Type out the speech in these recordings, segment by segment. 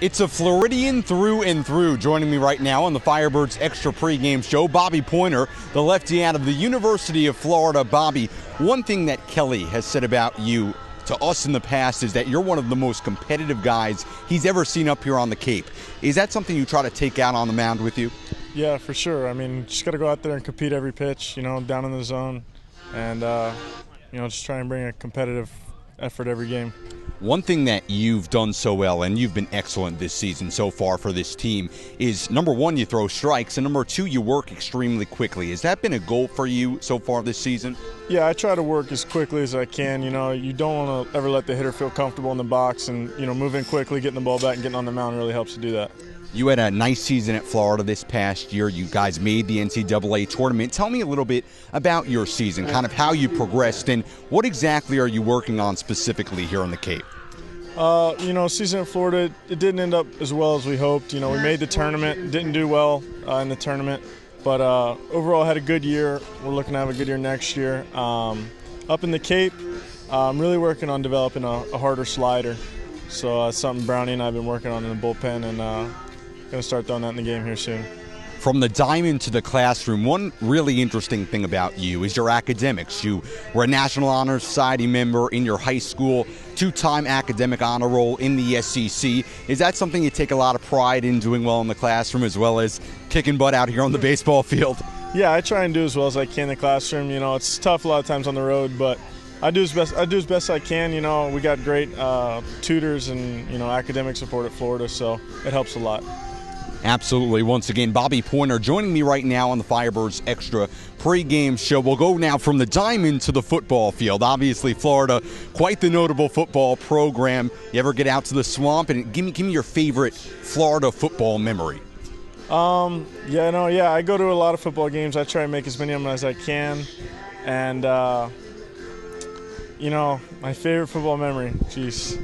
It's a Floridian through and through. Joining me right now on the Firebirds Extra pregame show, Bobby Poyner, the lefty out of the University of Florida. Bobby, one thing that Kelly has said about you to us in the past is that you're one of the most competitive guys he's ever seen up here on the Cape. Is that something you try to take out on the mound with you? Yeah, for sure. I mean, just got to go out there and compete every pitch, down in the zone, and, just try and bring a competitive effort every game. One thing that you've done so well, and you've been excellent this season so far for this team, is number one, you throw strikes, and number two, you work extremely quickly. Has that been a goal for you so far this season? Yeah, I try to work as quickly as I can. You don't want to ever let the hitter feel comfortable in the box, and, moving quickly, getting the ball back and getting on the mound really helps to do that. You had a nice season at Florida this past year. You guys made the NCAA tournament. Tell me a little bit about your season, kind of how you progressed, and what exactly are you working on specifically here on the Cape? Season in Florida, it didn't end up as well as we hoped. We made the tournament, didn't do well in the tournament, but overall had a good year. We're looking to have a good year next year. Up in the Cape, I'm really working on developing a harder slider. So that's something Brownie and I have been working on in the bullpen, and going to start throwing that in the game here soon. From the diamond to the classroom, one really interesting thing about you is your academics. You were a National Honor Society member in your high school, two-time academic honor roll in the SEC. Is that something you take a lot of pride in, doing well in the classroom as well as kicking butt out here on the baseball field? Yeah, I try and do as well as I can in the classroom. It's tough a lot of times on the road, but I do as best I can. We got great tutors and academic support at Florida, so it helps a lot. Absolutely. Once again, Bobby Poyner joining me right now on the Firebirds Extra pregame show. We'll go now from the diamond to the football field. Obviously, Florida, quite the notable football program. You ever get out to the swamp? And give me your favorite Florida football memory. I go to a lot of football games. I try and make as many of them as I can. And, my favorite football memory, geez.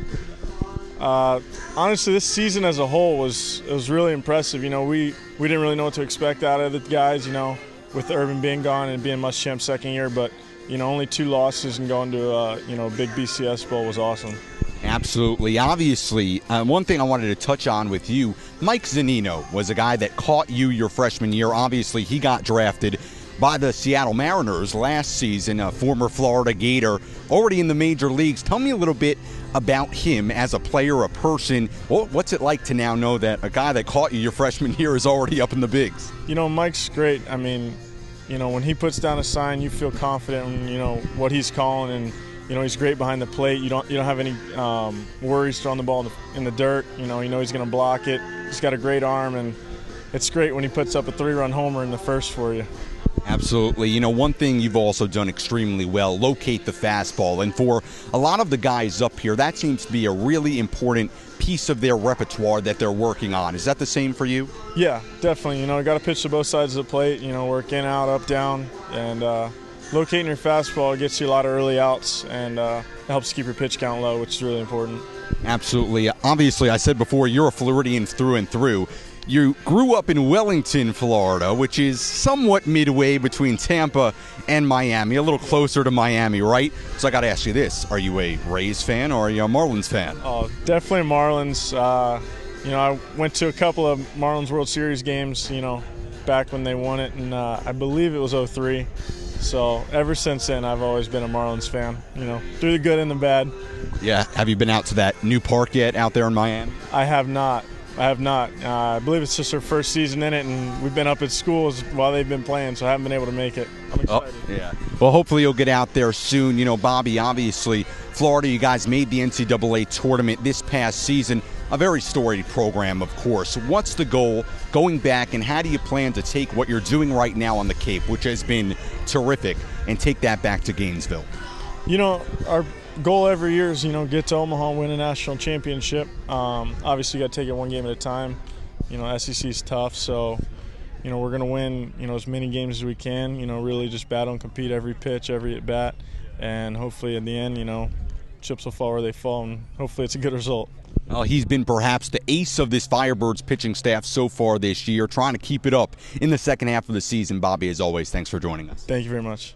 Honestly, this season as a whole was really impressive. We didn't really know what to expect out of the guys, with Urban being gone and being Muschamp second year, but only 2 losses and going to a big BCS bowl was awesome. Absolutely. Obviously, one thing I wanted to touch on with you, Mike Zunino was a guy that caught you your freshman year. Obviously, he got drafted by the Seattle Mariners last season, a former Florida Gator, already in the major leagues. Tell me a little bit about him as a player, a person. What's it like to now know that a guy that caught you your freshman year is already up in the bigs? Mike's great. I mean, when he puts down a sign, you feel confident in, what he's calling, and, he's great behind the plate. You don't have any worries throwing the ball in the dirt. He's going to block it. He's got a great arm, and it's great when he puts up a 3-run homer in the first for you. Absolutely. One thing you've also done extremely well, locate the fastball. And for a lot of the guys up here, that seems to be a really important piece of their repertoire that they're working on. Is that the same for you? Yeah, definitely. You got to pitch to both sides of the plate, work in, out, up, down. And locating your fastball gets you a lot of early outs, and it helps keep your pitch count low, which is really important. Absolutely. Obviously, I said before, you're a Floridian through and through. You grew up in Wellington, Florida, which is somewhat midway between Tampa and Miami, a little closer to Miami, right? So I got to ask you this. Are you a Rays fan or are you a Marlins fan? Oh, definitely Marlins. I went to a couple of Marlins World Series games, back when they won it, and I believe it was 2003. So ever since then, I've always been a Marlins fan, through the good and the bad. Yeah. Have you been out to that new park yet out there in Miami? I have not. I believe it's just our first season in it, and we've been up at schools while they've been playing, so I haven't been able to make it. I'm excited. Oh, yeah. Well, hopefully you'll get out there soon. Bobby, obviously, Florida, you guys made the NCAA tournament this past season. A very storied program, of course. What's the goal going back, and how do you plan to take what you're doing right now on the Cape, which has been terrific, and take that back to Gainesville? Our goal every year is, get to Omaha and win a national championship. Obviously, you got to take it one game at a time. SEC is tough, so, we're going to win, as many games as we can, really just battle and compete every pitch, every at-bat, and hopefully in the end, chips will fall where they fall, and hopefully it's a good result. Well, he's been perhaps the ace of this Firebirds pitching staff so far this year, trying to keep it up in the second half of the season. Bobby, as always, thanks for joining us. Thank you very much.